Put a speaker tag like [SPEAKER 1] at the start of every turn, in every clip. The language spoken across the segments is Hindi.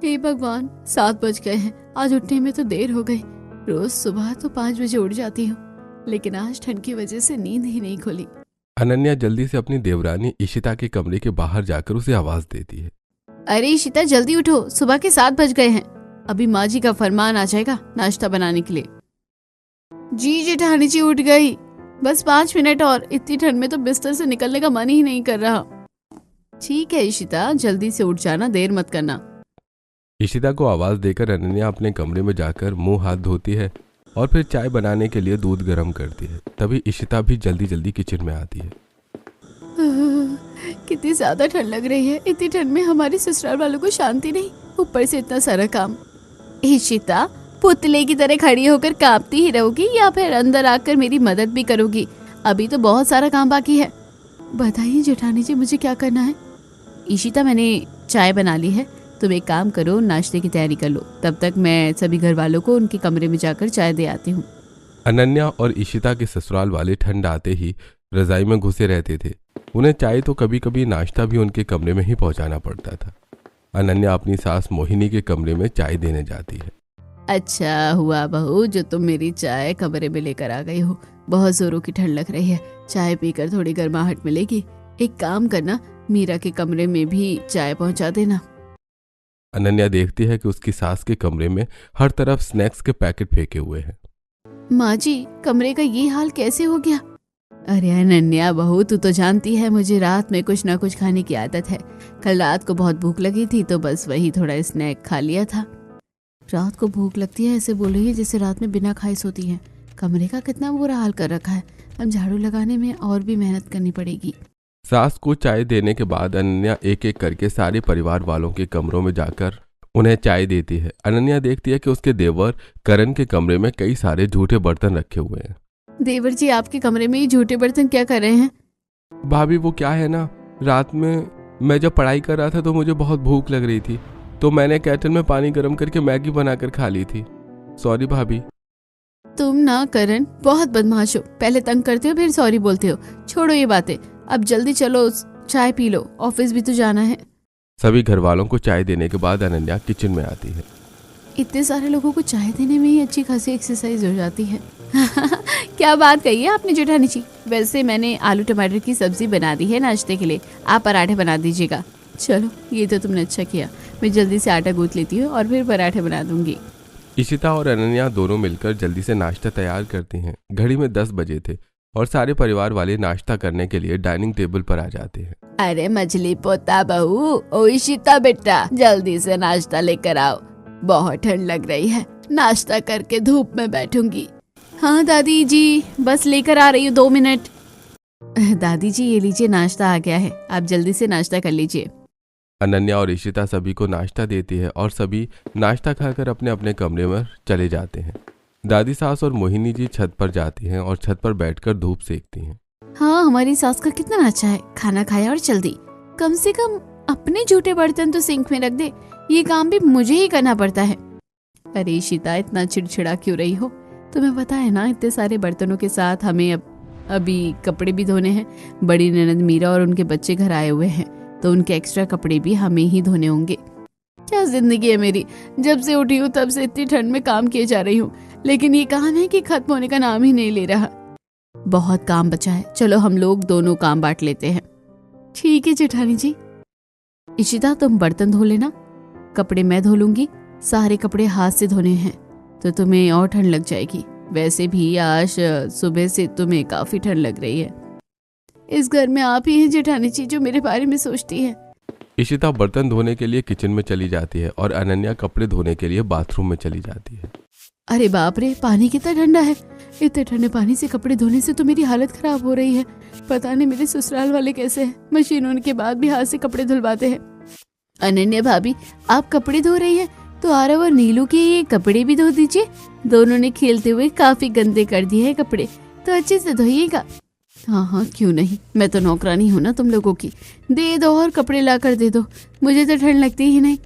[SPEAKER 1] हे भगवान, 7 बज गए हैं। आज उठने में तो देर हो गई। रोज सुबह तो 5 बजे उठ जाती हूँ, लेकिन आज ठंड की वजह से नींद ही नहीं खुली।
[SPEAKER 2] अनन्या जल्दी से अपनी देवरानी इशिता के कमरे के बाहर जाकर उसे आवाज देती है।
[SPEAKER 1] अरे इशिता, जल्दी उठो, सुबह के 7 बज गए हैं। अभी माँ जी का फरमान आ जाएगा नाश्ता बनाने के लिए। जी जेठानी जी, उठ गई। बस 5 मिनट और। इतनी ठंड में तो बिस्तर से निकलने का मन ही नहीं कर रहा। ठीक है इशिता, जल्दी से उठ जाना, देर मत करना।
[SPEAKER 2] इशिता को आवाज देकर अनन्या अपने कमरे में जाकर मुंह हाथ धोती है और फिर चाय बनाने के लिए दूध गर्म करती है। तभी इशिता भी जल्दी जल्दी किचन में आती है।
[SPEAKER 1] कितनी ज्यादा ठंड लग रही है। इतनी ठंड में हमारे ससुराल वालों को शांति नहीं, ऊपर से इतना सारा काम। इशिता, पुतले की तरह खड़ी होकर कांपती ही रहोगी या फिर अंदर आकर मेरी मदद भी करोगी? अभी तो बहुत सारा काम बाकी है। बताइए जेठानी जी, मुझे क्या करना है? इशिता, मैंने चाय बना ली है, तुम एक काम करो, नाश्ते की तैयारी कर लो। तब तक मैं सभी घर वालों को उनके कमरे में जाकर चाय दे आती हूँ।
[SPEAKER 2] अनन्या और इशिता के ससुराल वाले ठंड आते ही रजाई में घुसे रहते थे। उन्हें चाय तो कभी कभी नाश्ता भी उनके कमरे में ही पहुंचाना पड़ता था। अनन्या अपनी सास मोहिनी के कमरे में चाय देने जाती है।
[SPEAKER 1] अच्छा हुआ बहू, जो तुम मेरी चाय कमरे में लेकर आ गई हो। बहुत जोरों की ठंड लग रही है, चाय पीकर थोड़ी गर्माहट मिलेगी। एक काम करना, मीरा के कमरे में भी चाय पहुंचा देना।
[SPEAKER 2] अनन्या देखती है कि उसकी सास के कमरे में हर तरफ स्नैक्स के पैकेट फेंके हुए हैं।
[SPEAKER 1] माँ जी, कमरे का ये हाल कैसे हो गया? अरे अनन्या बहू, तू तो जानती है मुझे रात में कुछ ना कुछ खाने की आदत है। कल रात को बहुत भूख लगी थी तो बस वही थोड़ा स्नैक खा लिया था। रात को भूख लगती है ऐसे बोल रही है जैसे रात में बिना खाए सोती है। कमरे का कितना बुरा हाल कर रखा है। अब झाड़ू लगाने में और भी मेहनत करनी पड़ेगी।
[SPEAKER 2] सास को चाय देने के बाद अनन्या एक एक करके सारे परिवार वालों के कमरों में जाकर उन्हें चाय देती है। अनन्या देखती है कि उसके देवर करण के कमरे में कई सारे झूठे बर्तन रखे हुए हैं।
[SPEAKER 1] देवर जी, आपके कमरे में ये झूठे बर्तन क्या कर रहे हैं?
[SPEAKER 2] भाभी, वो क्या है ना, रात में मैं जब पढ़ाई कर रहा था तो मुझे बहुत भूख लग रही थी, तो मैंने केटल में पानी गर्म करके मैगी बनाकर खा ली थी। सॉरी भाभी।
[SPEAKER 1] तुम ना करण बहुत बदमाश हो। पहले तंग करते हो फिर सॉरी बोलते हो। छोड़ो ये बातें, अब जल्दी चलो, चाय पी लो, ऑफिस भी तो जाना है।
[SPEAKER 2] सभी घर वालों को चाय देने के बाद अनन्या किचन में आती है।
[SPEAKER 1] इतने सारे लोगों को चाय देने में ही अच्छी खासी एक्सरसाइज हो जाती है। क्या बात कही है आपने जेठानी जी। वैसे मैंने आलू टमाटर की सब्जी बना दी है नाश्ते के लिए, आप पराठे बना दीजिएगा। चलो, ये तो तुमने अच्छा किया। मैं जल्दी से आटा गूंथ लेती हूँ और फिर पराठे बना दूंगी।
[SPEAKER 2] इशिता और अनन्या दोनों मिलकर जल्दी से नाश्ता तैयार करती हैं। घड़ी में 10 बजे थे और सारे परिवार वाले नाश्ता करने के लिए डाइनिंग टेबल पर आ जाते हैं।
[SPEAKER 1] अरे मछली पोता बहू, ओ इशिता बेटा, जल्दी से नाश्ता लेकर आओ। बहुत ठंड लग रही है, नाश्ता करके धूप में बैठूंगी। हाँ दादी जी, बस लेकर आ रही हूँ, 2 मिनट। दादी जी, ये लीजिए, नाश्ता आ गया है, आप जल्दी से नाश्ता कर लीजिए।
[SPEAKER 2] अनन्या और इशिता सभी को नाश्ता देती है और सभी नाश्ता खाकर अपने अपने कमरे में चले जाते हैं। दादी सास और मोहिनी जी छत पर जाती हैं और छत पर बैठकर धूप सेकती हैं।
[SPEAKER 1] हाँ, हमारी सास का कितना अच्छा है, खाना खाया और चल दी। कम से कम अपने झूठे बर्तन तो सिंक में रख दे, ये काम भी मुझे ही करना पड़ता है। अरे इशिता, इतना चिड़चिड़ा क्यों रही हो? तुम्हें पता है ना, इतने सारे बर्तनों के साथ हमें अभी कपड़े भी धोने हैं। बड़ी ननद मीरा और उनके बच्चे घर आए हुए हैं, तो उनके एक्स्ट्रा कपड़े भी हमें ही धोने होंगे। क्या जिंदगी है मेरी, जब से उठी हूँ तब से इतनी ठंड में काम किए जा रही हूँ, लेकिन ये काम है कि खत्म होने का नाम ही नहीं ले रहा। बहुत काम बचा है, चलो हम लोग दोनों काम बांट लेते हैं। ठीक है जेठानी जी। इशिता, तुम बर्तन धो लेना, कपड़े मैं धो लूंगी। सारे कपड़े हाथ से धोने हैं तो तुम्हें और ठंड लग जाएगी। वैसे भी आज सुबह से तुम्हें काफी ठंड लग रही है। इस घर में आप ही हैं जेठानी जी जो मेरे बारे में सोचती है।
[SPEAKER 2] इशिता बर्तन धोने के लिए किचन में चली जाती है और अनन्या कपड़े धोने के लिए बाथरूम में चली जाती है।
[SPEAKER 1] अरे बाप रे, पानी कितना ठंडा है। इतने ठंडे पानी से कपड़े धोने से तो मेरी हालत खराब हो रही है। पता नहीं मेरे ससुराल वाले कैसे हैं, मशीन होने के बाद भी हाथ से कपड़े धुलवाते हैं। अनन्या भाभी, आप कपड़े धो रही हैं तो आरव और नीलू के ये कपड़े भी धो दीजिए। दोनों ने खेलते हुए काफी गंदे कर दिए हैं कपड़े, तो अच्छे से धोइएगा। हाँ हाँ, क्यों नहीं, मैं तो नौकरानी हूँ ना तुम लोगों की। दे दो और कपड़े ला कर दे दो, मुझे तो ठंड लगती ही नहीं।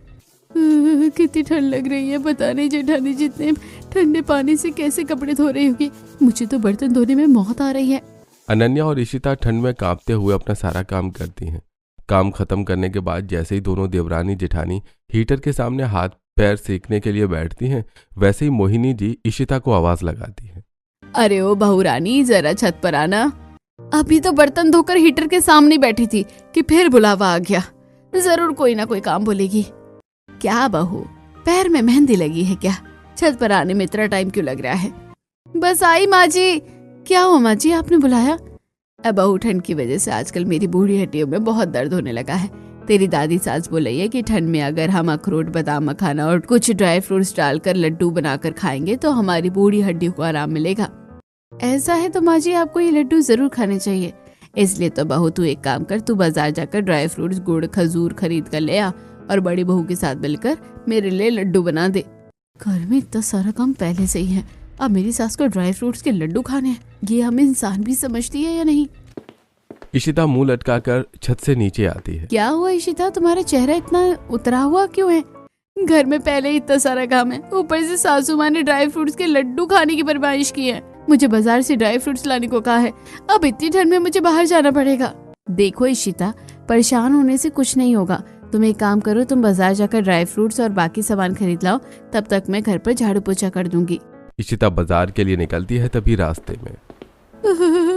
[SPEAKER 1] कितनी ठंड लग रही है, पता नहीं जेठानी जितने ठंडे पानी से कैसे कपड़े धो रही होगी। मुझे तो बर्तन धोने में मौत आ रही है।
[SPEAKER 2] अनन्या और इशिता ठंड में कांपते हुए अपना सारा काम करती हैं। काम खत्म करने के बाद जैसे ही दोनों देवरानी जेठानी हीटर के सामने हाथ पैर सेकने के लिए बैठती हैं, वैसे ही मोहिनी जी इशिता को आवाज लगाती हैं।
[SPEAKER 1] अरे ओ बहू रानी, जरा छत पर आना। अभी तो बर्तन धोकर हीटर के सामने बैठी थी कि फिर बुलावा आ गया। जरूर कोई ना कोई काम बोलेगी। क्या बहू, पैर में मेहंदी लगी है क्या? छत पर आने में इतना टाइम क्यों लग रहा है? बस आई माँ जी। क्या हुआ माँ जी, आपने बुलाया? अब बहू, ठंड की वजह से आजकल मेरी बूढ़ी हड्डियों में बहुत दर्द होने लगा है। तेरी दादी सास बोल रही है कि ठंड में अगर हम अखरोट, बादाम, मखाना और कुछ ड्राई फ्रूट्स डालकर लड्डू बनाकर खाएंगे तो हमारी बूढ़ी हड्डियों को आराम मिलेगा। ऐसा है तो माँ जी, आपको ये लड्डू जरूर खाने चाहिए। इसलिए तो बहू तू एक काम कर, तू बाजार जाकर ड्राई फ्रूट्स, गुड़, खजूर खरीद कर ले आ और बड़ी बहू के साथ मिलकर मेरे लिए लड्डू बना दे। घर में इतना सारा काम पहले से ही है, अब मेरी सास को ड्राई फ्रूट्स के लड्डू खाने हैं। ये हमें इंसान भी समझती है या नहीं?
[SPEAKER 2] इशिता मुंह लटकाकर छत से नीचे आती है।
[SPEAKER 1] क्या हुआ इशिता, तुम्हारा चेहरा इतना उतरा हुआ क्यों है? घर में पहले ही इतना सारा काम है, ऊपर से सासू माँ ने ड्राई फ्रूट्स के लड्डू खाने की फरमाइश की है। मुझे बाजार से ड्राई फ्रूट्स लाने को कहा है। अब इतनी ठंड में मुझे बाहर जाना पड़ेगा। देखो इशिता, परेशान होने से कुछ नहीं होगा। तुम एक काम करो, तुम बाजार जाकर ड्राई फ्रूट्स और बाकी सामान खरीद लाओ, तब तक मैं घर पर झाड़ू पोछा कर दूंगी।
[SPEAKER 2] इशिता बाजार के लिए निकलती है, तभी रास्ते में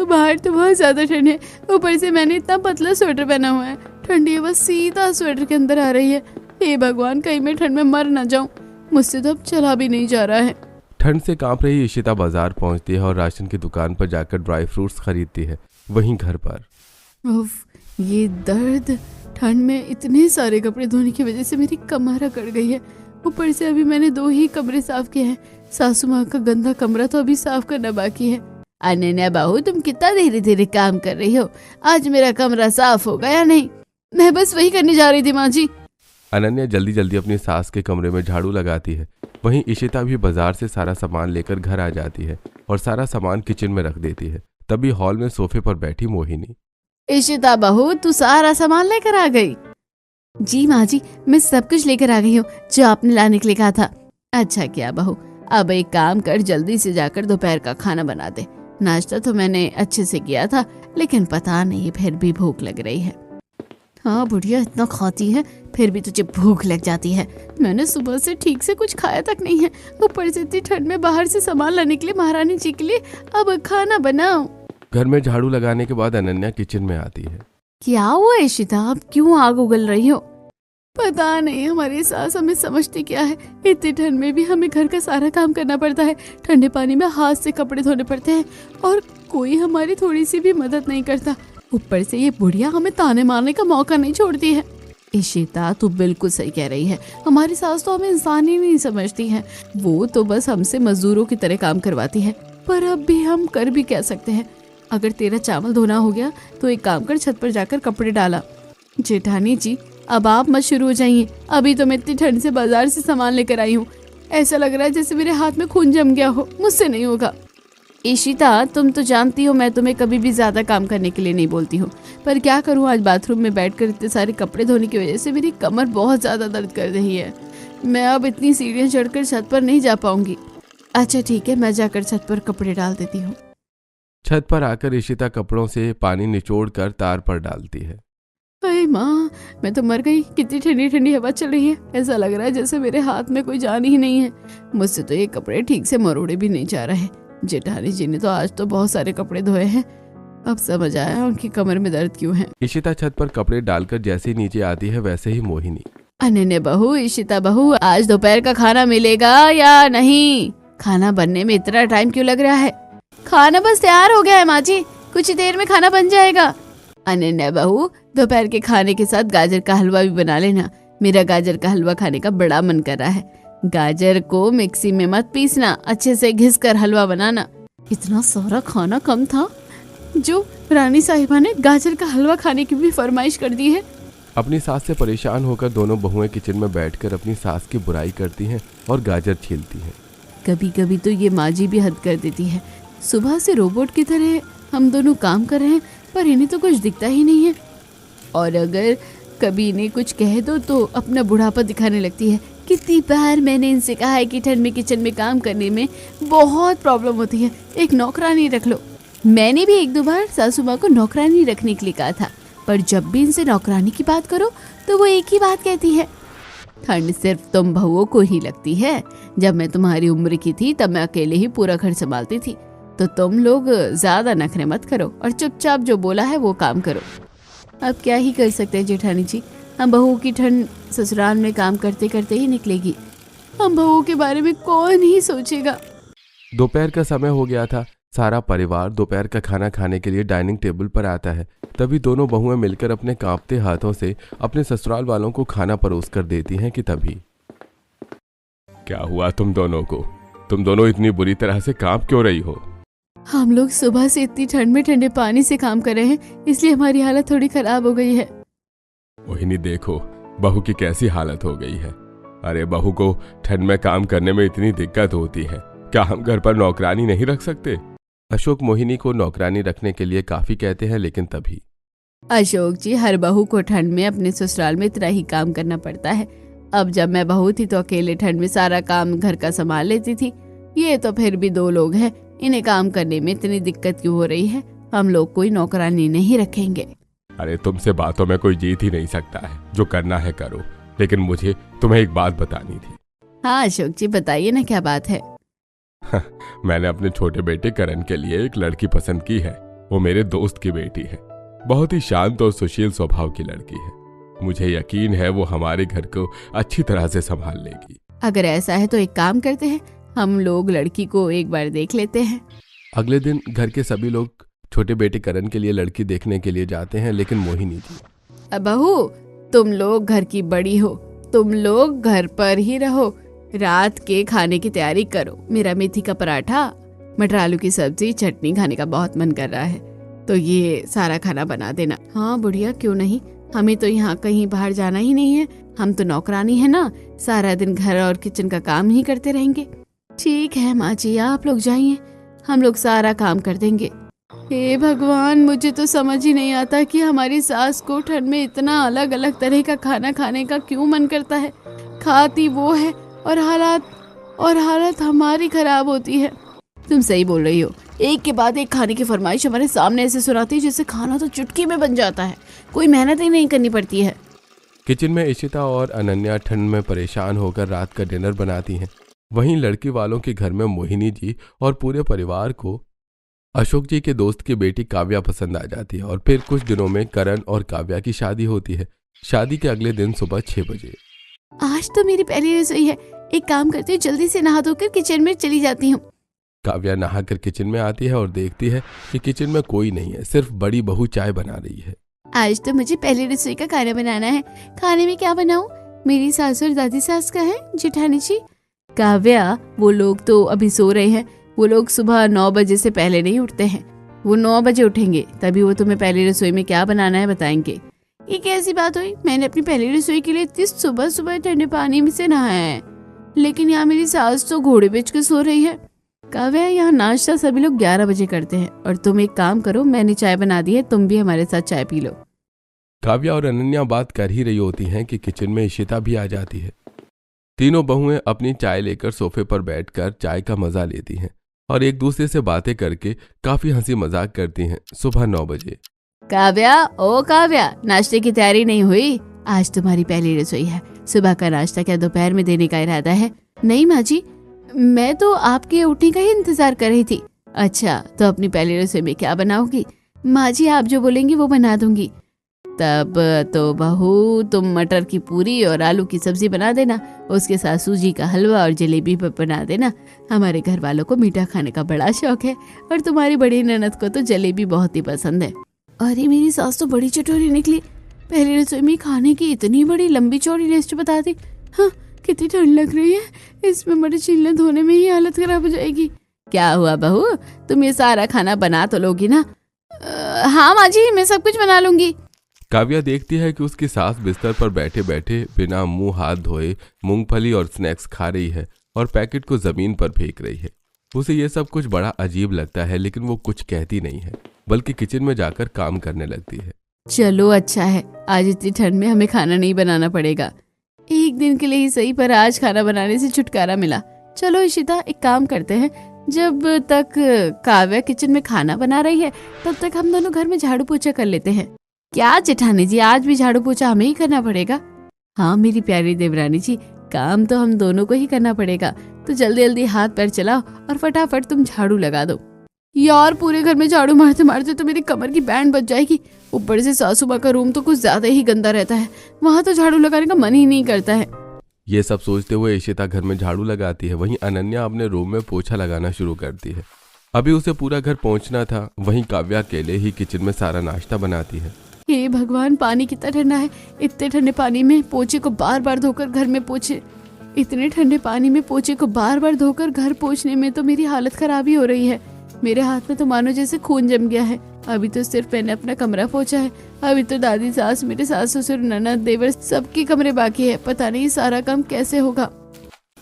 [SPEAKER 1] बाहर तो बहुत ज्यादा ठंड है, ऊपर से मैंने इतना पतला स्वेटर पहना हुआ है। ठंडी बस सीधा स्वेटर के अंदर आ रही है। हे भगवान, कहीं मैं ठंड में मर ना जाऊं। मुझसे तो अब चला भी नहीं जा रहा है।
[SPEAKER 2] ठंड से कांप रही इशिता बाजार पहुंचती है और राशन की दुकान पर जाकर ड्राई फ्रूट्स खरीदती है। वहीं घर पर
[SPEAKER 1] उफ, ये दर्द। ठंड में इतने सारे कपड़े धोने की वजह से मेरी कमर अकड़ गई है। ऊपर से अभी मैंने 2 ही कमरे साफ किए हैं। सासू माँ का गंदा कमरा तो अभी साफ करना बाकी है। अनन्या बहू, तुम कितना धीरे धीरे काम कर रही हो। आज मेरा कमरा साफ होगा या नहीं? मैं बस वही करने जा रही थी माँ जी।
[SPEAKER 2] अनन्या जल्दी जल्दी अपनी सास के कमरे में झाड़ू लगाती है। वहीं इशिता भी बाजार से सारा सामान लेकर घर आ जाती है और सारा सामान किचन में रख देती है। तभी हॉल में सोफे पर बैठी मोहिनी।
[SPEAKER 1] इशिता बहू, तू सारा सामान लेकर आ गई? जी माँ जी, मैं सब कुछ लेकर आ गई हूँ जो आपने लाने के लिए कहा था। अच्छा किया बहू, अब एक काम कर, जल्दी से जाकर दोपहर का खाना बना दे। नाश्ता तो मैंने अच्छे से किया था, लेकिन पता नहीं फिर भी भूख लग रही है। हाँ बुढ़िया, इतना खाती है फिर भी तुझे भूख लग जाती है। मैंने सुबह से ठीक से कुछ खाया तक नहीं है, ऊपर से इतनी ठंड में बाहर से सामान लाने के लिए महारानी जी के लिए अब खाना बनाओ।
[SPEAKER 2] घर में झाड़ू लगाने के बाद अनन्या किचन में आती है।
[SPEAKER 1] क्या हुआ इशिता, अब क्यों आग उगल रही हो? पता नहीं हमारी सास हमें समझती क्या है। इतनी ठंड में भी हमें घर का सारा काम करना पड़ता है। ठंडे पानी में हाथ से कपड़े धोने पड़ते हैं और कोई हमारी थोड़ी सी भी मदद नहीं करता। ऊपर से ये बुढ़िया हमें ताने मारने का मौका नहीं छोड़ती है। इशिता, तू बिल्कुल सही कह रही है। हमारी सास तो हमें इंसान ही नहीं समझती है। वो तो बस हमसे मजदूरों की तरह काम करवाती है। पर अब भी हम कर भी क्या सकते हैं। अगर तेरा चावल धोना हो गया तो एक काम कर, छत पर जाकर कपड़े डाला। जेठानी जी, अब आप मत शुरू हो जाइए। अभी तो मैं इतनी ठंड से बाजार से सामान लेकर आई हूँ। ऐसा लग रहा है जैसे मेरे हाथ में खून जम गया हो। मुझसे नहीं होगा। इशिता, तुम तो जानती हो मैं तुम्हें कभी भी ज्यादा काम करने के लिए नहीं बोलती हूँ, पर क्या करूँ, आज बाथरूम में बैठकर इतने सारे कपड़े धोने की वजह से मेरी कमर बहुत ज्यादा दर्द कर रही है। मैं अब इतनी सीढ़ियाँ चढ़कर छत पर नहीं जा पाऊंगी। अच्छा ठीक है, मैं जाकर छत पर कपड़े डाल देती हूँ।
[SPEAKER 2] छत पर आकर इशिता कपड़ों से पानी निचोड़कर तार पर डालती है।
[SPEAKER 1] अरे माँ, मैं तो मर गई। कितनी ठंडी ठंडी हवा चल रही है। ऐसा लग रहा है जैसे मेरे हाथ में कोई जान ही नहीं है। मुझसे तो ये कपड़े ठीक से मरोड़े भी नहीं जा रहे। जेठानी जी ने तो आज तो बहुत सारे कपड़े धोए हैं। अब समझ आया उनकी कमर में दर्द क्यों है।
[SPEAKER 2] इशिता छत पर कपड़े डालकर जैसे ही नीचे आती है वैसे ही मोहिनी।
[SPEAKER 1] अनन्या बहू, इशिता बहू, आज दोपहर का खाना मिलेगा या नहीं? खाना बनने में इतना टाइम क्यों लग रहा है? खाना बस तैयार हो गया है माँ जी, कुछ ही देर में खाना बन जाएगा। अनन्या बहू, दोपहर के खाने के साथ गाजर का हलवा भी बना लेना। मेरा गाजर का हलवा खाने का बड़ा मन कर रहा है। गाजर को मिक्सी में मत पीसना, अच्छे से घिसकर हलवा बनाना। इतना सारा खाना कम था जो रानी साहिबा ने गाजर का हलवा खाने की भी फरमाइश कर दी है।
[SPEAKER 2] अपनी सास से परेशान होकर दोनों बहुएं किचन में बैठकर अपनी सास की बुराई करती हैं और गाजर छीलती हैं।
[SPEAKER 1] कभी कभी तो ये माँ जी भी हद कर देती है। सुबह से रोबोट की तरह हम दोनों काम कर रहे हैं, पर इन्हें तो कुछ दिखता ही नहीं है। और अगर कभी इन्हें कुछ कह दो तो अपना बुढ़ापा दिखाने लगती है। कितनी बार मैंने इनसे कहा है कि ठंड में किचन में काम करने में बहुत प्रॉब्लम होती है, एक नौकरानी रख लो। मैंने भी 1-2 बार सासू माँ को नौकरानी रखने के लिए कहा था, पर जब भी इनसे नौकरानी की बात करो तो वो एक ही बात कहती है, ठंड सिर्फ तुम बहुओं को ही लगती है। जब मैं तुम्हारी उम्र की थी तब मैं अकेले ही पूरा घर संभालती थी, तो तुम लोग ज्यादा नखरे मत करो और चुपचाप जो बोला है वो काम करो। अब क्या ही कर सकते हैं जेठानी जी, हम बहुओं की ठंड ससुराल में काम करते करते ही निकलेगी। हम बहुओं के बारे में कौन ही सोचेगा।
[SPEAKER 2] दोपहर का समय हो गया था। सारा परिवार दोपहर का खाना खाने के लिए डाइनिंग टेबल पर आता है। तभी दोनों बहुएं मिलकर अपने कांपते हाथों से अपने ससुराल वालों को खाना परोस कर देती हैं कि तभी क्या हुआ तुम दोनों को? तुम दोनों इतनी बुरी तरह से कांप क्यों रही हो?
[SPEAKER 1] हम लोग सुबह से इतनी ठंड में ठंडे पानी से काम कर रहे हैं, इसलिए हमारी हालत थोड़ी खराब हो गई है।
[SPEAKER 2] मोहिनी देखो बहू की कैसी हालत हो गई है। अरे बहू को ठंड में काम करने में इतनी दिक्कत होती है, क्या हम घर पर नौकरानी नहीं रख सकते? अशोक मोहिनी को नौकरानी रखने के लिए काफी कहते हैं, लेकिन तभी
[SPEAKER 1] अशोक जी, हर बहू को ठंड में अपने ससुराल में इतना ही काम करना पड़ता है। अब जब मैं बहू थी तो अकेले ठंड में सारा काम घर का संभाल लेती थी। ये तो फिर भी 2 लोग हैं, इन्हें काम करने में इतनी दिक्कत क्यों हो रही है? हम लोग कोई नौकरानी नहीं रखेंगे।
[SPEAKER 2] अरे तुमसे बातों में कोई जीत ही नहीं सकता है, जो करना है करो। लेकिन मुझे तुम्हें एक बात बतानी थी।
[SPEAKER 1] हाँ अशोक जी बताइए ना, क्या बात है?
[SPEAKER 2] मैंने अपने छोटे बेटे करण के लिए एक लड़की पसंद की है। वो मेरे दोस्त की बेटी है, बहुत ही शांत और सुशील स्वभाव की लड़की है। मुझे यकीन है वो हमारे घर को अच्छी तरह से संभाल लेगी।
[SPEAKER 1] अगर ऐसा है तो एक काम करते हैं, हम लोग लड़की को एक बार देख लेते हैं।
[SPEAKER 2] अगले दिन घर के सभी लोग छोटे बेटे करण के लिए लड़की देखने के लिए जाते हैं, लेकिन मोहिनी जी,
[SPEAKER 1] बहू तुम लोग घर की बड़ी हो, तुम लोग घर पर ही रहो, रात के खाने की तैयारी करो। मेरा मेथी का पराठा, मटर आलू की सब्जी, चटनी खाने का बहुत मन कर रहा है, तो ये सारा खाना बना देना। हाँ बुढ़िया, क्यों नहीं, हमें तो यहाँ कहीं बाहर जाना ही नहीं है, हम तो नौकरानी है ना, सारा दिन घर और किचन का काम ही करते रहेंगे। ठीक है माँ जी, आप लोग जाइए, हम लोग सारा काम कर देंगे। हे भगवान, मुझे तो समझ ही नहीं आता कि हमारी सास को ठंड में इतना अलग अलग तरह का खाना खाने का क्यों मन करता है। खाती वो है और हालत हमारी खराब होती है। तुम सही बोल रही हो, एक के बाद एक खाने की फरमाइश हमारे सामने ऐसे सुनाती है जैसे खाना तो चुटकी में बन जाता है, कोई मेहनत ही नहीं करनी पड़ती है।
[SPEAKER 2] किचन में इशिता और अनन्या ठंड में परेशान होकर रात का डिनर बनाती हैं। वहीं लड़की वालों के घर में मोहिनी जी और पूरे परिवार को अशोक जी के दोस्त की बेटी काव्या पसंद आ जाती है। और फिर कुछ दिनों में करण और काव्या की शादी होती है। शादी के अगले दिन सुबह 6 बजे।
[SPEAKER 1] आज तो मेरी पहली रसोई है, एक काम करती हूँ, जल्दी से नहा धोकर किचन में चली जाती हूँ।
[SPEAKER 2] काव्या नहाकर किचन में आती है और देखती है कि किचन में कोई नहीं है, सिर्फ बड़ी बहू चाय बना रही है।
[SPEAKER 1] आज तो मुझे पहली रसोई का खाना बनाना है। खाने में क्या बनाऊं? मेरी सास और दादी सास का है जेठानी जी। काव्या, वो लोग तो अभी सो रहे हैं, वो लोग सुबह 9 बजे से पहले नहीं उठते हैं, वो 9 बजे उठेंगे, तभी वो तुम्हें पहली रसोई में क्या बनाना है बताएंगे। ये कैसी बात हुई? मैंने अपनी पहली रसोई के लिए इतनी सुबह सुबह ठंडे पानी में से नहाया है, लेकिन यहाँ मेरी सास तो घोड़े बेच के सो रही है। काव्या, यहाँ नाश्ता सभी लोग 11 बजे करते हैं, और तुम एक काम करो, मैंने चाय बना दी है, तुम भी हमारे साथ चाय पी लो।
[SPEAKER 2] काव्या और अनन्या बात कर ही रही होती हैं कि किचन में इशिता भी आ जाती है। तीनों बहुएं अपनी चाय लेकर सोफे पर बैठकर चाय का मजा लेती हैं और एक दूसरे से बातें करके काफी हंसी मजाक करती हैं। सुबह 9 बजे।
[SPEAKER 1] काव्या, ओ काव्या, नाश्ते की तैयारी नहीं हुई? आज तुम्हारी पहली रसोई है, सुबह का नाश्ता क्या दोपहर में देने का इरादा है? नहीं माँ जी, मैं तो आपके उठने का ही इंतजार कर रही थी। अच्छा, तो अपनी पहली रसोई में क्या बनाओगी? माँ जी, आप जो बोलेंगी वो बना दूंगी। तब तो बहू तुम मटर की पूरी और आलू की सब्जी बना देना, उसके साथ सूजी का हलवा और जलेबी भी बना देना। हमारे घर वालों को मीठा खाने का बड़ा शौक है, और तुम्हारी बड़ी ननद को तो जलेबी बहुत ही पसंद है। अरे मेरी सास तो बड़ी चटोरी निकली, पहली रसोई में खाने की इतनी बड़ी लंबी चौड़ी लिस्ट बता दी। हाँ, कितनी ठंड लग रही है, इसमें मटर छीलने धोने में ही हालत खराब हो जाएगी। क्या हुआ बहू, तुम ये सारा खाना बना तो लोगी ना? हाँ माँ जी, मैं सब कुछ बना लूंगी।
[SPEAKER 2] काव्या देखती है कि उसकी सास बिस्तर पर बैठे बैठे बिना मुंह हाथ धोए मूंगफली और स्नैक्स खा रही है और पैकेट को जमीन पर फेंक रही है। उसे यह सब कुछ बड़ा अजीब लगता है, लेकिन वो कुछ कहती नहीं है, बल्कि किचन में जाकर काम करने लगती है।
[SPEAKER 1] चलो अच्छा है, आज इतनी ठंड में हमें खाना नहीं बनाना पड़ेगा। एक दिन के लिए ही सही, पर आज खाना बनाने से छुटकारा मिला। चलो इशिता, एक काम करते हैं, जब तक काव्या किचन में खाना बना रही है तब तक हम दोनों घर में झाड़ू पोछा कर लेते हैं। क्या जेठानी जी, आज भी झाड़ू पोछा हमें ही करना पड़ेगा? हाँ मेरी प्यारी देवरानी जी, काम तो हम दोनों को ही करना पड़ेगा, तो जल्दी जल्दी हाथ पैर चलाओ और फटाफट तुम झाड़ू लगा दो। यार पूरे घर में झाड़ू मारते मारते तो मेरी कमर की बैंड बच जाएगी। ऊपर से सासू माँ का रूम तो कुछ ज्यादा ही गंदा रहता है, वहां तो झाड़ू लगाने का मन ही नहीं करता है।
[SPEAKER 2] ये सब सोचते हुए इशिता घर में झाड़ू लगाती है, वहीं अनन्या अपने रूम में पोछा लगाना शुरू करती है। अभी उसे पूरा घर पहुंचना था, वहीं काव्या अकेले ही किचन में सारा नाश्ता बनाती है।
[SPEAKER 1] हे भगवान, पानी कितना ठंडा है। इतने ठंडे पानी में पोछे को बार बार धोकर घर में पोछे इतने ठंडे पानी में पोछे को बार बार धोकर घर पोछने में तो मेरी हालत खराब ही हो रही है। मेरे हाथ में तो मानो जैसे खून जम गया है। अभी तो सिर्फ मैंने अपना कमरा पोछा है, अभी तो दादी सास, मेरे सास ससुर, ननद, देवर सबके कमरे बाकी है। पता नहीं सारा काम कैसे होगा।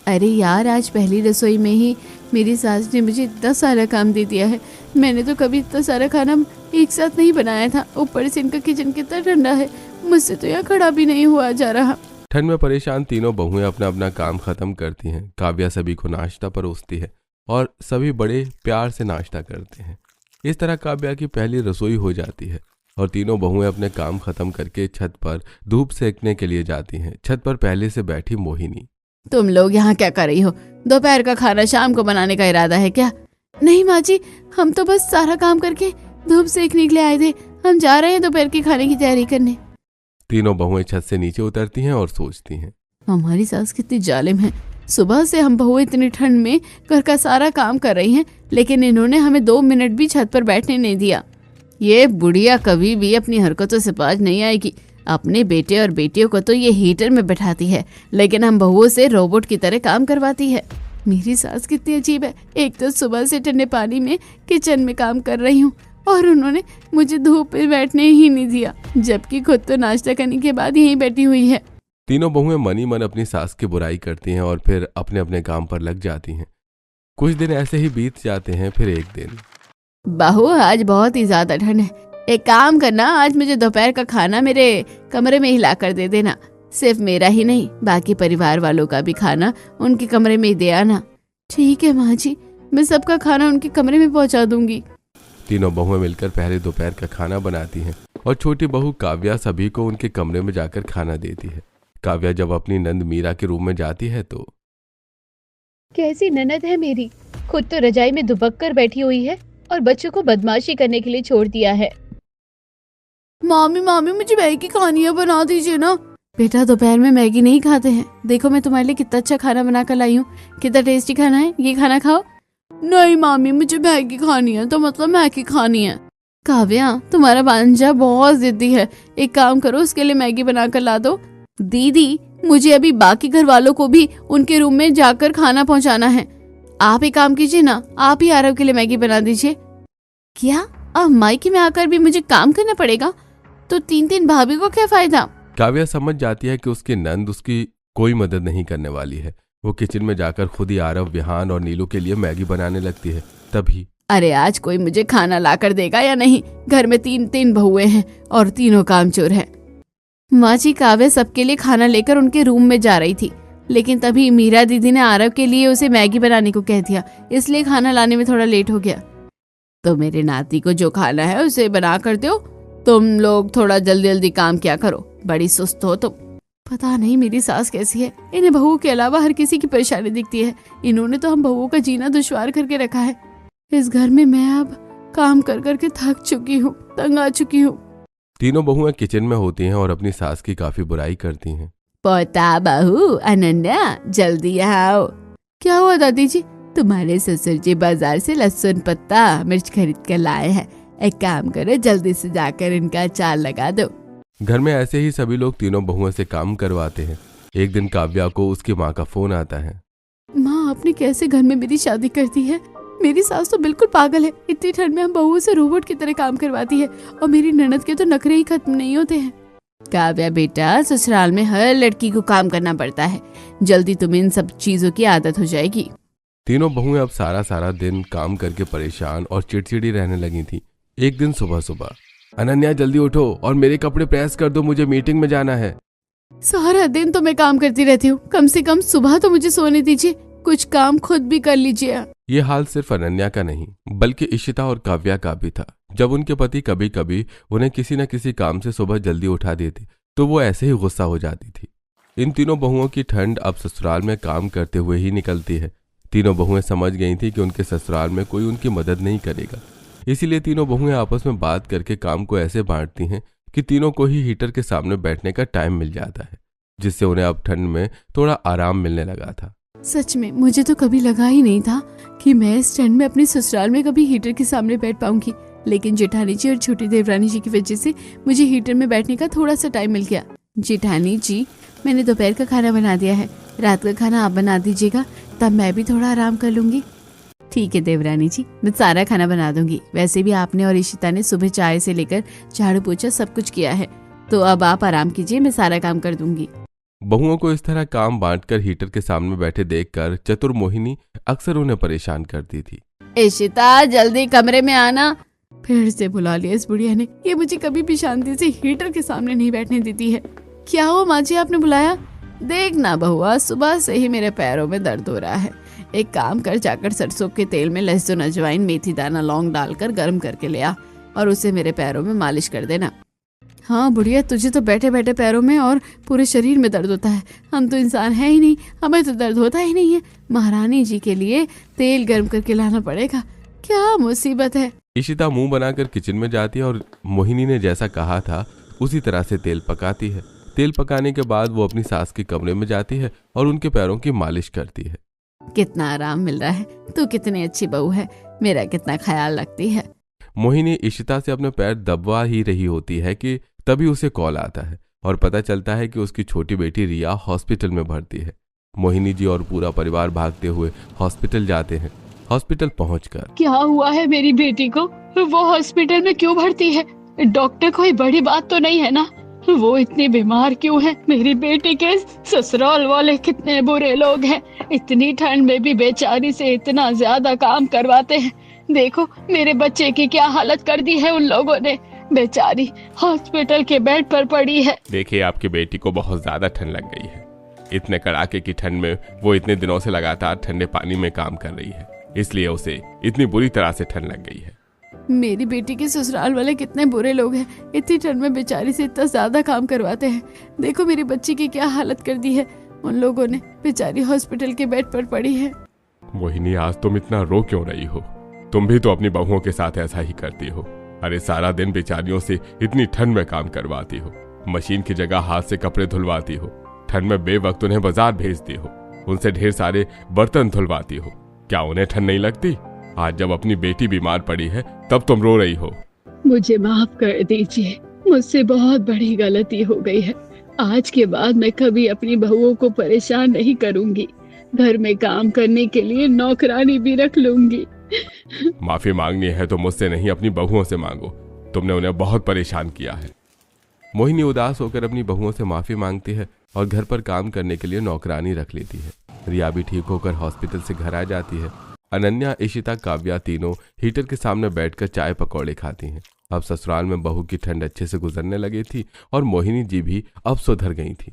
[SPEAKER 1] अरे यार, आज पहली रसोई में ही मेरी सास ने मुझे इतना सारा काम दे दिया है। मैंने तो कभी इतना सारा खाना एक साथ नहीं बनाया था। ऊपर से इनका किचन कितना ठंडा है, मुझसे तो यहाँ खड़ा भी नहीं हुआ जा रहा।
[SPEAKER 2] ठंड में परेशान तीनों बहुएं अपना अपना काम खत्म करती हैं। काव्या सभी को नाश्ता परोसती है और सभी बड़े प्यार से नाश्ता करते हैं। इस तरह काव्या की पहली रसोई हो जाती है और तीनों बहुएं अपने काम खत्म करके छत पर धूप सेकने के लिए जाती हैं। छत पर पहले से बैठी मोहिनी,
[SPEAKER 1] तुम लोग यहाँ क्या कर रही हो? दोपहर का खाना शाम को बनाने का इरादा है क्या? नहीं माँ जी, हम तो बस सारा काम करके धूप सेकने के लिए आए थे। हम जा रहे हैं दोपहर के खाने की तैयारी करने।
[SPEAKER 2] तीनों बहुएं छत से नीचे उतरती हैं और सोचती हैं,
[SPEAKER 1] हमारी सास कितनी जालिम है। सुबह से हम बहुएं इतनी ठंड में घर का सारा काम कर रही हैं, लेकिन इन्होंने हमें 2 मिनट भी छत पर बैठने नहीं दिया। ये बुढ़िया कभी भी अपनी हरकतों से बाज नहीं आएगी। अपने बेटे और बेटियों को तो ये हीटर में बैठाती है, लेकिन हम बहुओं से रोबोट की तरह काम करवाती है। मेरी सास कितनी अजीब है। एक तो सुबह से ठंडे पानी में किचन में काम कर रही हूँ और उन्होंने मुझे धूप पे बैठने ही नहीं दिया, जबकि खुद तो नाश्ता करने के बाद यहीं बैठी हुई है।
[SPEAKER 2] तीनों बहुएं मन ही मन अपनी सास की बुराई करती हैं और फिर अपने अपने काम पर लग जाती हैं। कुछ दिन ऐसे ही बीत जाते हैं। फिर एक दिन,
[SPEAKER 1] बहू आज बहुत ही ज्यादा ठंड है, एक काम करना, आज मुझे दोपहर का खाना मेरे कमरे में ही ला कर दे देना। सिर्फ मेरा ही नहीं, बाकी परिवार वालों का भी खाना उनके कमरे में ही दे आना। ठीक है माँ जी, मैं सबका खाना उनके कमरे में पहुँचा दूंगी।
[SPEAKER 2] तीनों बहुएं मिलकर पहले दोपहर का खाना बनाती हैं और छोटी बहू काव्या सभी को उनके कमरे में जाकर खाना देती है। काव्या जब अपनी नंद मीरा के रूम में जाती है तो,
[SPEAKER 1] कैसी ननद है मेरी, खुद तो रजाई में दुबक कर बैठी हुई है और बच्चों को बदमाशी करने के लिए छोड़ दिया है। मामी मामी, मुझे मैगी खानी है, बना दीजिए ना। बेटा दोपहर में मैगी नहीं खाते हैं, देखो मैं तुम्हारे लिए कितना अच्छा खाना बना कर लाई हूँ। कितना टेस्टी खाना है, ये खाना खाओ। नहीं मामी, मुझे मैगी खानी है, तो मतलब मैगी खानी है। काव्या, तुम्हारा भांजा बहुत जिद्दी है, एक काम करो, उसके लिए मैगी बना कर ला दो। दीदी, मुझे अभी बाकी घर वालों को भी उनके रूम में जाकर खाना पहुंचाना है। आप एक काम कीजिए ना, आप ही आरव के लिए मैगी बना दीजिए। क्या अब मायके में आकर भी मुझे काम करना पड़ेगा? तो 3 भाभी को क्या फायदा?
[SPEAKER 2] काव्या समझ जाती है कि उसकी नंद उसकी कोई मदद नहीं करने वाली है। वो किचन में जाकर खुद ही आरव, विहान और नीलू के लिए मैगी बनाने लगती है। तभी,
[SPEAKER 1] अरे आज कोई मुझे खाना ला कर देगा या नहीं? घर में 3 बहुएं हैं और तीनों कामचोर हैं। माँ जी, काव्या सबके लिए खाना लेकर उनके रूम में जा रही थी, लेकिन तभी मीरा दीदी ने आरव के लिए उसे मैगी बनाने को कह दिया, इसलिए खाना लाने में थोड़ा लेट हो गया। तो मेरे नाती को जो खाना है उसे बना कर दो। तुम लोग थोड़ा जल्दी जल्दी काम क्या करो, बड़ी सुस्त हो तुम। पता नहीं मेरी सास कैसी है, इन्हें बहू के अलावा हर किसी की परेशानी दिखती है। इन्होंने तो हम बहुओं का जीना दुश्वार करके रखा है। इस घर में मैं अब काम कर करके थक चुकी हूँ, तंग आ चुकी हूँ।
[SPEAKER 2] तीनों बहुएं किचन में होती हैं और अपनी सास की काफी बुराई करती हैं।
[SPEAKER 1] पोता बहू अनन्या, जल्दी यहाँ आओ। क्या हुआ दादी जी? तुम्हारे ससुर जी बाजार से लहसुन, पत्ता, मिर्च खरीद कर लाए हैं। एक काम करो, जल्दी से जाकर इनका अचार लगा दो।
[SPEAKER 2] घर में ऐसे ही सभी लोग तीनों बहुओं से काम करवाते हैं। एक दिन काव्या को उसकी माँ का फोन आता है।
[SPEAKER 1] माँ, आपने कैसे घर में मेरी शादी कर दी है? मेरी सास तो बिल्कुल पागल है। इतनी ठंड में हम बहुओं से रोबोट की तरह काम करवाती है और मेरी ननद के तो नखरे ही खत्म नहीं होते हैं। काव्या बेटा, ससुराल में हर लड़की को काम करना पड़ता है, जल्दी तुम्हें इन सब चीजों की आदत हो जाएगी।
[SPEAKER 2] तीनों बहुएं अब सारा दिन काम करके परेशान और चिड़चिड़ी रहने लगी थी। एक दिन सुबह, अनन्या जल्दी उठो और मेरे कपड़े प्रेस कर दो, मुझे मीटिंग में जाना है।
[SPEAKER 1] सारा दिन तो मैं काम करती रहती हूँ, कम से कम सुबह तो मुझे सोने दीजिए, कुछ काम खुद भी कर लीजिए।
[SPEAKER 2] ये हाल सिर्फ अनन्या का नहीं बल्कि इशिता और काव्या का भी था। जब उनके पति कभी कभी उन्हें किसी न किसी काम से सुबह जल्दी उठा देते तो वो ऐसे ही गुस्सा हो जाती थी। इन तीनों बहुओं की ठंड अब ससुराल में काम करते हुए ही निकलती है। तीनों बहुएं समझ गई थी कि उनके ससुराल में कोई उनकी मदद नहीं करेगा, इसीलिए तीनों बहुएं आपस में बात करके काम को ऐसे बांटती हैं कि तीनों को ही हीटर के सामने बैठने का टाइम मिल जाता है, जिससे उन्हें अब ठंड में थोड़ा आराम मिलने लगा था।
[SPEAKER 1] सच में मुझे तो कभी लगा ही नहीं था कि मैं इस ठंड में अपने ससुराल में कभी हीटर के सामने बैठ पाऊंगी, लेकिन जेठानी जी और छोटी देवरानी जी की वजह से मुझे हीटर में बैठने का थोड़ा सा टाइम मिल गया। जेठानी जी, मैंने दोपहर का खाना बना दिया है, रात का खाना आप बना दीजिएगा, तब मैं भी थोड़ा आराम कर लूंगी। ठीक है देवरानी जी, मैं सारा खाना बना दूंगी। वैसे भी आपने और इशिता ने सुबह चाय से लेकर झाड़ू पोछा सब कुछ किया है, तो अब आप आराम कीजिए, मैं सारा काम कर दूंगी।
[SPEAKER 2] बहुओं को इस तरह काम बांटकर हीटर के सामने बैठे देखकर चतुर मोहिनी अक्सर उन्हें परेशान करती थी।
[SPEAKER 1] इशिता, जल्दी कमरे में आना। फिर से बुला लिया इस बुढ़िया ने, ये मुझे कभी भी शांति से हीटर के सामने नहीं बैठने देती है। क्या हो माँ जी, आपने बुलाया? देख ना बहुआ, सुबह से ही मेरे पैरों में दर्द हो रहा है। एक काम कर, जाकर सरसों के तेल में लहसुन, अजवाइन, मेथी दाना, लौंग डालकर गर्म करके ले आ और उसे मेरे पैरों में मालिश कर देना। हाँ बुढ़िया, तुझे तो बैठे बैठे पैरों में और पूरे शरीर में दर्द होता है, हम तो इंसान है ही नहीं, हमें तो दर्द होता ही नहीं है। महारानी जी के लिए तेल गर्म करके लाना पड़ेगा, क्या मुसीबत है।
[SPEAKER 2] इशिता मुंह बनाकर किचन में जाती है और मोहिनी ने जैसा कहा था उसी तरह से तेल पकाती है। तेल पकाने के बाद वो अपनी सास के कमरे में जाती है और उनके पैरों की मालिश करती है।
[SPEAKER 1] कितना आराम मिल रहा है, तू कितनी अच्छी बहू है, मेरा कितना ख्याल रखती है।
[SPEAKER 2] मोहिनी इशिता से अपने पैर दबवा ही रही होती है कि तभी उसे कॉल आता है और पता चलता है कि उसकी छोटी बेटी रिया हॉस्पिटल में भर्ती है। मोहिनी जी और पूरा परिवार भागते हुए हॉस्पिटल जाते हैं। हॉस्पिटल पहुंचकर
[SPEAKER 3] क्या हुआ है मेरी बेटी को? वो हॉस्पिटल में क्यों भर्ती है? डॉक्टर, कोई बड़ी बात तो नहीं है ना? वो इतनी बीमार क्यों है? मेरी बेटी के ससुराल वाले कितने बुरे लोग हैं, इतनी ठंड में भी बेचारी से इतना ज्यादा काम करवाते हैं। देखो मेरे बच्चे की क्या हालत कर दी है उन लोगों ने, बेचारी हॉस्पिटल के बेड पर पड़ी है।
[SPEAKER 2] देखिए, आपकी बेटी को बहुत ज्यादा ठंड लग गई है। इतने कड़ाके की ठंड में वो इतने दिनों से लगातार ठंडे पानी में काम कर रही है, इसलिए उसे इतनी बुरी तरह से ठंड लग गई है।
[SPEAKER 1] मेरी बेटी के ससुराल वाले कितने बुरे लोग हैं, इतनी ठंड में बेचारी से इतना ज्यादा काम करवाते हैं। देखो मेरी बच्ची की क्या हालत कर दी है उन लोगों ने, बेचारी हॉस्पिटल के बेड पर पड़ी है।
[SPEAKER 2] मोहिनी, आज तुम इतना रो क्यों रही हो? तुम भी तो अपनी बहुओं के साथ ऐसा ही करती हो। अरे सारा दिन बेचारियों से इतनी ठंड में काम करवाती हो, मशीन की जगह हाथ से कपड़े धुलवाती हो, ठंड में बेवक्त उन्हें बाजार भेजती हो, उनसे ढेर सारे बर्तन धुलवाती हो। क्या उन्हें ठंड नहीं लगती? आज जब अपनी बेटी बीमार पड़ी है तब तुम रो रही हो।
[SPEAKER 3] मुझे माफ कर दीजिए, मुझसे बहुत बड़ी गलती हो गई है। आज के बाद मैं कभी अपनी बहुओं को परेशान नहीं करूंगी, घर में काम करने के लिए नौकरानी भी रख लूंगी।
[SPEAKER 2] माफी मांगनी है तो मुझसे नहीं, अपनी बहुओं से मांगो, तुमने उन्हें बहुत परेशान किया है। मोहिनी उदास होकर अपनी बहुओं से माफी मांगती है और घर पर काम करने के लिए नौकरानी रख लेती है। रिया भी ठीक होकर हॉस्पिटल से घर आ जाती है। अनन्या, इशिता, काव्या तीनों हीटर के सामने बैठकर चाय पकौड़े खाती हैं। अब ससुराल में बहू की ठंड अच्छे से गुजरने लगी थी और मोहिनी जी भी अब सुधर गई थी।